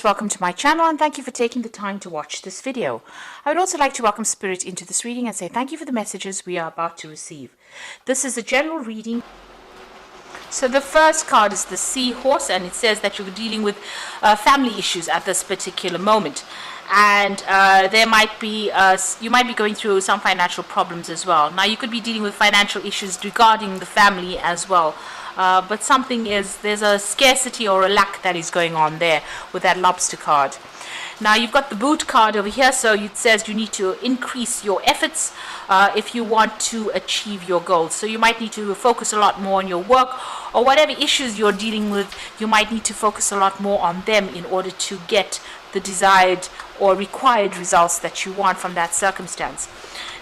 Welcome to my channel and thank you for taking the time to watch this video. I would also like to welcome Spirit into this reading and say thank you for the messages we are about to receive. This is a general reading. So the first card is the Seahorse, and it says that you're dealing with family issues at this particular moment. And there might be you might be going through some financial problems as well. Now you could be dealing with financial issues regarding the family as well. But there's a scarcity or a lack that is going on there with that Lobster card. Now you've got the Boot card over here, so it says you need to increase your efforts if you want to achieve your goals. So you might need to focus a lot more on your work, or whatever issues you're dealing with, you might need to focus a lot more on them in order to get the desired or required results that you want from that circumstance.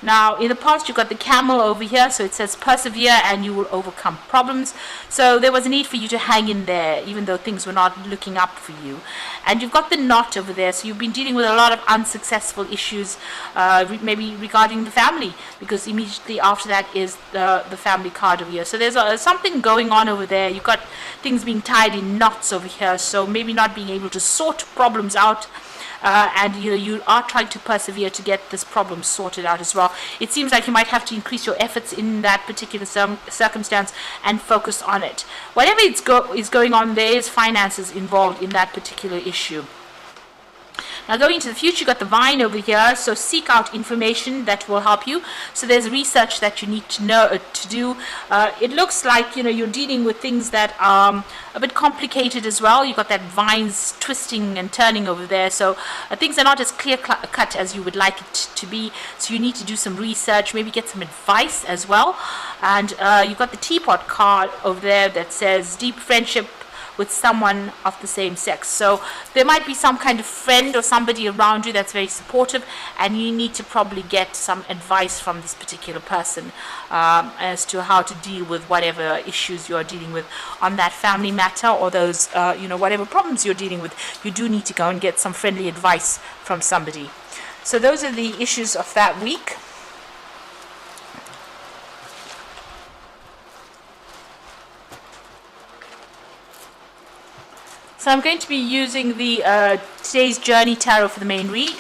Now in the past you've got the Camel over here, so it says persevere and you will overcome problems. So there was a need for you to hang in there even though things were not looking up for you. And you've got the Knot over there, so you've been dealing with a lot of unsuccessful issues maybe regarding the family, because immediately after that is the family card over here. So there's something going on over there. You've got things being tied in knots over here, so maybe not being able to sort problems out. And you are trying to persevere to get this problem sorted out as well. It seems like you might have to increase your efforts in that particular circumstance and focus on it. Whatever is going on, there is finances involved in that particular issue. Now going into the future, you've got the Vine over here, so seek out information that will help you. So there's research that you need to do. It looks like you're dealing with things that are a bit complicated as well. You've got that vines twisting and turning over there, so things are not as clear cut as you would like it to be. So you need to do some research, maybe get some advice as well. And you've got the Teapot card over there that says deep friendship with someone of the same sex. So there might be some kind of friend or somebody around you that's very supportive, and you need to probably get some advice from this particular person as to how to deal with whatever issues you're dealing with on that family matter, or those whatever problems you're dealing with. You do need to go and get some friendly advice from somebody. So those are the issues of that week. So I'm going to be using the Today's Journey Tarot for the main read.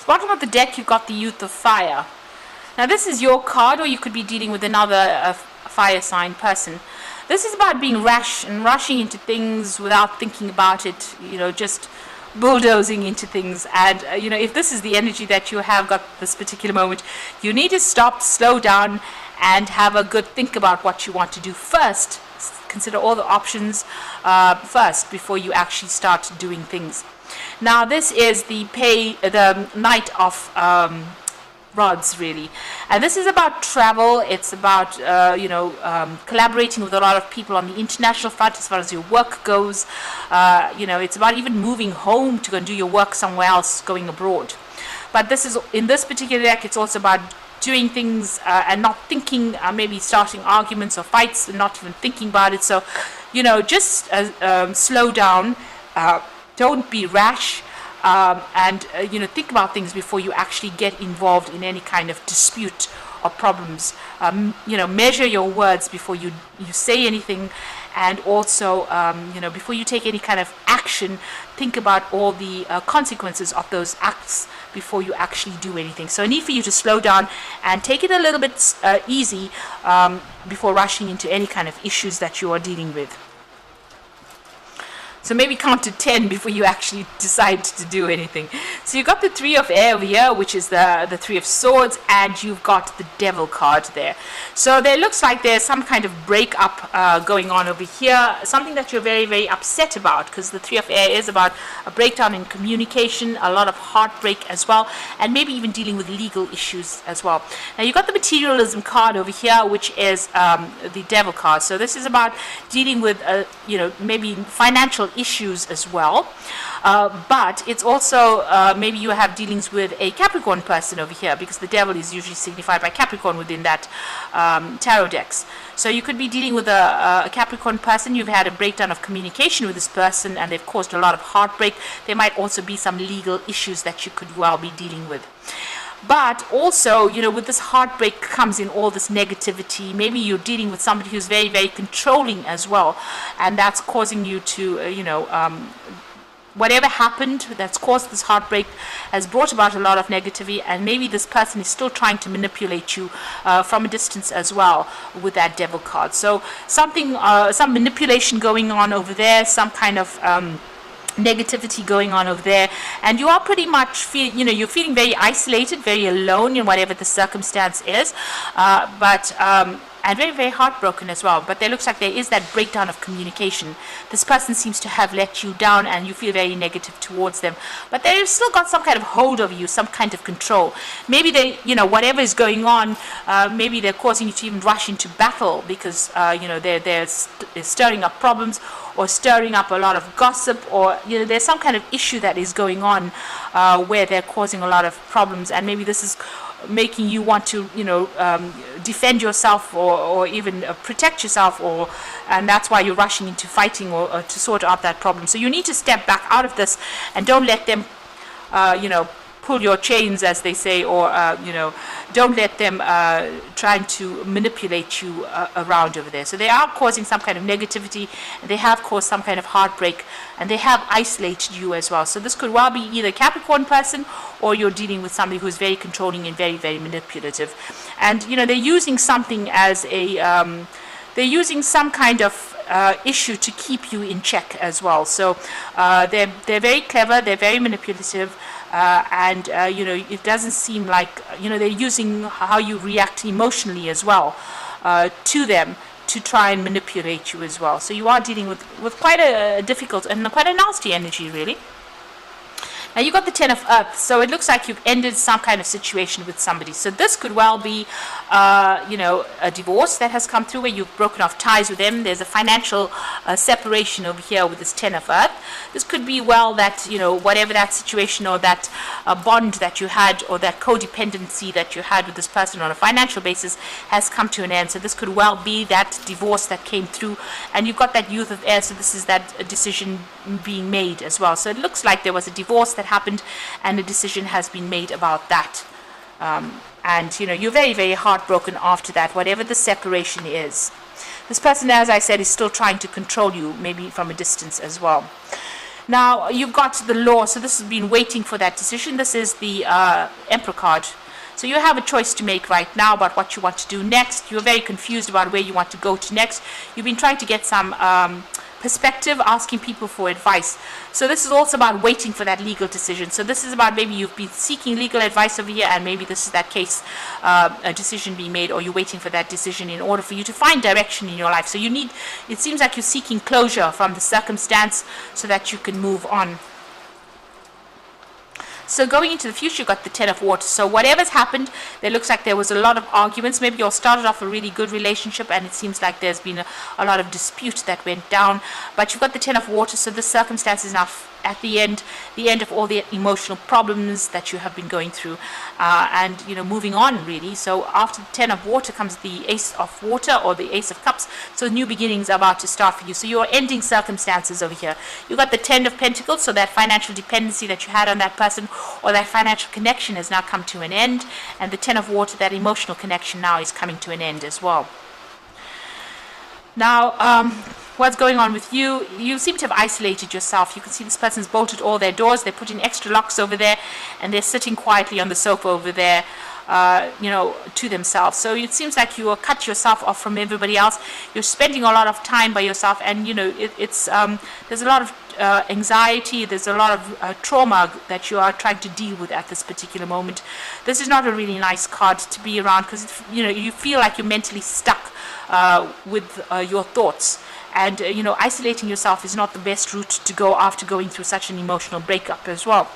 Bottom of the deck, you've got the Youth of Fire. Now this is your card, or you could be dealing with another fire sign person. This is about being rash and rushing into things without thinking about it, just bulldozing into things. And if this is the energy that you have got this particular moment, you need to stop, slow down, and have a good think about what you want to do first. Consider all the options first before you actually start doing things. Now this is the Knight of Rods, really, and this is about travel. It's about collaborating with a lot of people on the international front as far as your work goes. It's about even moving home to go and do your work somewhere else, going abroad. But in this particular deck, it's also about doing things and not thinking, maybe starting arguments or fights and not even thinking about it. So just slow down. Don't be rash, and think about things before you actually get involved in any kind of dispute or problems. Measure your words before you say anything, and also before you take any kind of action, think about all the consequences of those acts before you actually do anything. So I need for you to slow down and take it a little bit easy before rushing into any kind of issues that you are dealing with. So maybe count to 10 before you actually decide to do anything. So you've got the Three of Air over here, which is the Three of Swords, and you've got the Devil card there. So there looks like there's some kind of breakup going on over here, something that you're very, very upset about, because the Three of Air is about a breakdown in communication, a lot of heartbreak as well, and maybe even dealing with legal issues as well. Now you've got the Materialism card over here, which is the Devil card. So this is about dealing with, maybe financial issues as well, but it's also maybe you have dealings with a Capricorn person over here, because the Devil is usually signified by Capricorn within that tarot decks. So you could be dealing with a Capricorn person. You've had a breakdown of communication with this person, and they've caused a lot of heartbreak. There might also be some legal issues that you could well be dealing with. But also, with this heartbreak comes in all this negativity. Maybe you're dealing with somebody who's very, very controlling as well, and that's causing you to, whatever happened that's caused this heartbreak has brought about a lot of negativity, and maybe this person is still trying to manipulate you from a distance as well with that Devil card. So something, some manipulation going on over there, some kind of negativity going on over there, and you are pretty much you're feeling very isolated, very alone in whatever the circumstance is, and very, very heartbroken as well. But there looks like there is that breakdown of communication. This person seems to have let you down, and you feel very negative towards them, but they've still got some kind of hold over you, some kind of control. Maybe they, whatever is going on, maybe they're causing you to even rush into battle, because they're stirring up problems, or stirring up a lot of gossip, or there's some kind of issue that is going on where they're causing a lot of problems, and maybe this is making you want to defend yourself, or even protect yourself, and that's why you're rushing into fighting or to sort out that problem. So you need to step back out of this, and don't let them pull your chains, as they say, or don't let them trying to manipulate you around over there. So they are causing some kind of negativity, and they have caused some kind of heartbreak, and they have isolated you as well. So this could well be either a Capricorn person, or you're dealing with somebody who's very controlling and very, very manipulative, and they're using something as a they're using some kind of issue to keep you in check as well. So they're very clever, they're very manipulative, and it doesn't seem like they're using how you react emotionally as well to them, to try and manipulate you as well. So you are dealing with quite a difficult and quite a nasty energy, really. Now you got the Ten of Earth, so it looks like you've ended some kind of situation with somebody. So this could well be, a divorce that has come through, where you've broken off ties with them. There's a financial separation over here with this Ten of Earth. This could be well that, whatever that situation or that bond that you had, or that codependency that you had with this person on a financial basis, has come to an end. So this could well be that divorce that came through, and you've got that Youth of Air, so this is that decision being made as well. So it looks like there was a divorce that happened, and a decision has been made about that, and you're very, very heartbroken after that, whatever the separation is. This person, as I said, is still trying to control you, maybe from a distance as well. Now you've got the Law, so this has been waiting for that decision. This is the Emperor card. So you have a choice to make right now about what you want to do next. You're very confused about where you want to go to next. You've been trying to get some perspective, asking people for advice. So this is also about waiting for that legal decision. So this is about maybe you've been seeking legal advice over here, and maybe this is that case, a decision being made, or you're waiting for that decision in order for you to find direction in your life. So it seems like you're seeking closure from the circumstance so that you can move on. So going into the future, you've got the Ten of Water. So whatever's happened, there looks like there was a lot of arguments. Maybe you started off a really good relationship, and it seems like there's been a lot of dispute that went down. But you've got the Ten of Water, so the circumstance is now at the end of all the emotional problems that you have been going through, and moving on, really. So after the Ten of Water comes the Ace of Water, or the Ace of Cups. So new beginnings are about to start for you. So you're ending circumstances over here. You've got the Ten of Pentacles, so that financial dependency that you had on that person, or that financial connection, has now come to an end. And the Ten of Water, that emotional connection, now is coming to an end as well. Now, what's going on with you? You seem to have isolated yourself. You can see this person's bolted all their doors. They're putting extra locks over there, and they're sitting quietly on the sofa over there, to themselves. So it seems like you cut yourself off from everybody else. You're spending a lot of time by yourself, and there's a lot of anxiety. There's a lot of trauma that you are trying to deal with at this particular moment. This is not a really nice card to be around, because you feel like you're mentally stuck with your thoughts. And isolating yourself is not the best route to go after going through such an emotional breakup as well.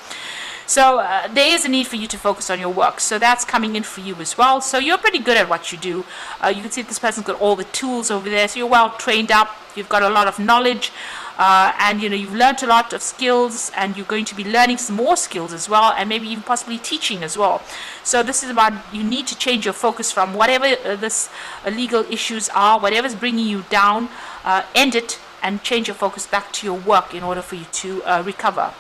So there is a need for you to focus on your work. So that's coming in for you as well. So you're pretty good at what you do. You can see this person's got all the tools over there. So you're well trained up. You've got a lot of knowledge. And you've learned a lot of skills, and you're going to be learning some more skills as well, and maybe even possibly teaching as well. So this is about, you need to change your focus from whatever this legal issues are, whatever's bringing you down, end it and change your focus back to your work in order for you to recover.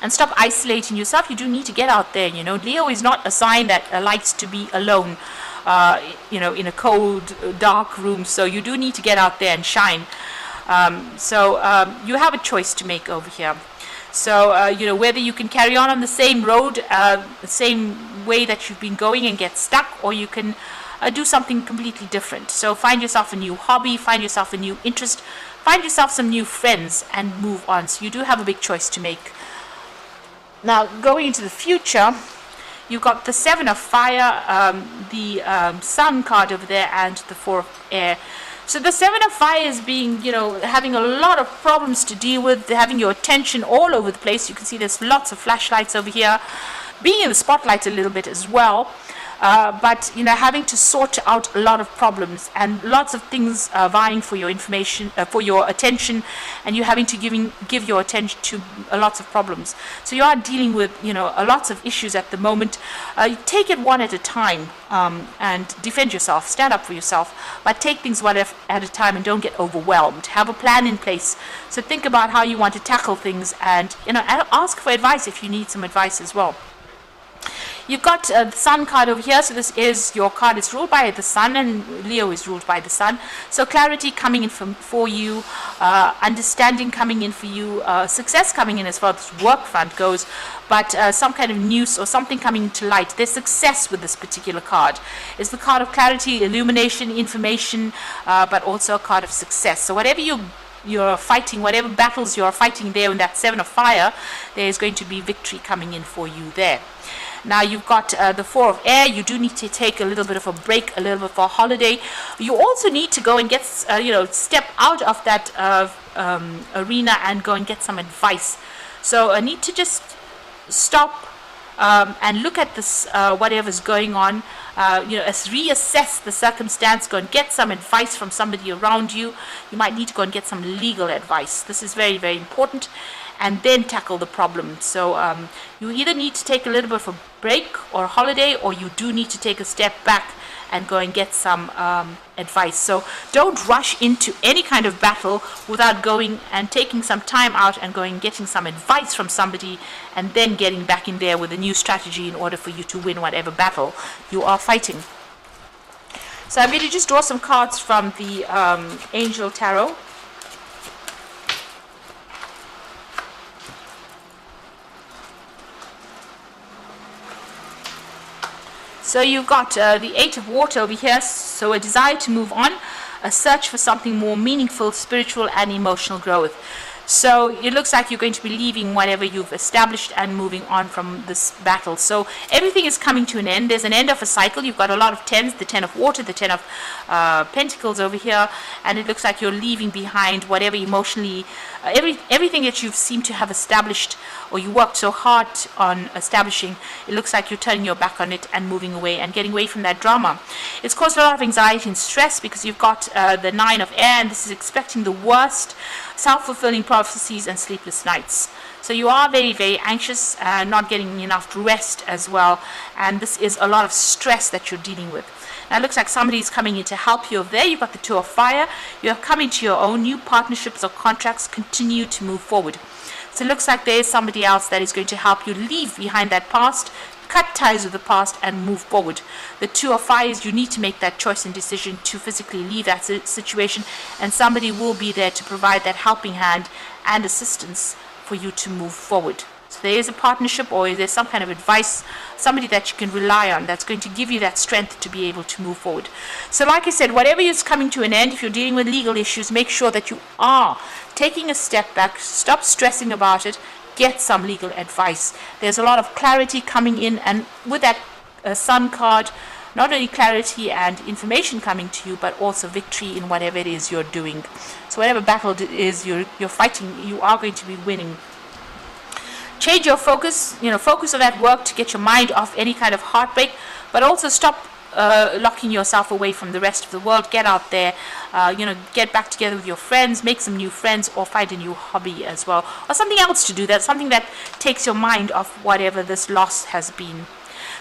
And stop isolating yourself. You do need to get out there. Leo is not a sign that likes to be alone, in a cold, dark room. So you do need to get out there and shine. You have a choice to make over here. So, whether you can carry on the same road, the same way that you've been going and get stuck, or you can do something completely different. So find yourself a new hobby, find yourself a new interest, find yourself some new friends, and move on. So you do have a big choice to make. Now, going into the future, you've got the Seven of Fire, the Sun card over there, and the Four of Air. So the Seven of Fire is being, having a lot of problems to deal with, having your attention all over the place. You can see there's lots of flashlights over here, being in the spotlight a little bit as well. But having to sort out a lot of problems and lots of things vying for your information, for your attention, and you having to give your attention to lots of problems. So you are dealing with lots of issues at the moment. You take it one at a time and defend yourself, stand up for yourself, but take things one at a time and don't get overwhelmed. Have a plan in place. So think about how you want to tackle things, and ask for advice if you need some advice as well. You've got the Sun card over here. So this is your card. It's ruled by the Sun, and Leo is ruled by the Sun. So clarity coming in for you, understanding coming in for you, success coming in as far as work front goes, but some kind of news or something coming into light. There's success with this particular card. It's the card of clarity, illumination, information, but also a card of success. So whatever you're fighting, whatever battles you're fighting there in that Seven of Fire, there is going to be victory coming in for you there. Now you've got the Four of Air. You do need to take a little bit of a break, a little bit of a holiday. You also need to go and get, step out of that arena and go and get some advice. So I need to just stop and look at this, whatever's going on, reassess the circumstance, go and get some advice from somebody around you. You might need to go and get some legal advice. This is very, very important. And then tackle the problem. So you either need to take a little bit of a break or a holiday, or you do need to take a step back and go and get some advice. So don't rush into any kind of battle without going and taking some time out and going and getting some advice from somebody, and then getting back in there with a new strategy in order for you to win whatever battle you are fighting. So I'm going to just draw some cards from the Angel Tarot. So you've got the Eight of Water over here, so a desire to move on, a search for something more meaningful, spiritual and emotional growth. So it looks like you're going to be leaving whatever you've established and moving on from this battle. So everything is coming to an end. There's an end of a cycle. You've got a lot of tens, the Ten of Water, the Ten of Pentacles over here, and it looks like you're leaving behind whatever emotionally, everything that you've seemed to have established or you worked so hard on establishing. It looks like you're turning your back on it and moving away and getting away from that drama. It's caused a lot of anxiety and stress because you've got the Nine of Air, and this is expecting the worst, self-fulfilling prophecies and sleepless nights. So you are very, very anxious, not getting enough rest as well, and this is a lot of stress that you're dealing with. Now it looks like somebody's coming in to help you over there. You've got the Two of Fire. You're coming to your own. New partnerships or contracts continue to move forward. So it looks like there is somebody else that is going to help you leave behind that past, cut ties with the past and move forward. The Two of Fires, you need to make that choice and decision to physically leave that situation, and somebody will be there to provide that helping hand and assistance for you to move forward. So there is a partnership, or there's some kind of advice, somebody that you can rely on that's going to give you that strength to be able to move forward. So like I said, whatever is coming to an end, if you're dealing with legal issues, make sure that you are taking a step back, stop stressing about it, get some legal advice. There's a lot of clarity coming in, and with that Sun card, not only clarity and information coming to you, but also victory in whatever it is you're doing. So whatever battle it is you're fighting, you are going to be winning. Change your focus, focus on that work to get your mind off any kind of heartbreak, but also stop locking yourself away from the rest of the world. Get out there, get back together with your friends, make some new friends, or find a new hobby as well, or something else to do, that's something that takes your mind off whatever this loss has been.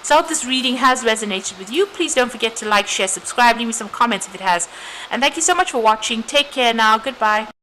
So I hope this reading has resonated with you. Please don't forget to like, share, subscribe, leave me some comments if it has. And thank you so much for watching. Take care now. Goodbye.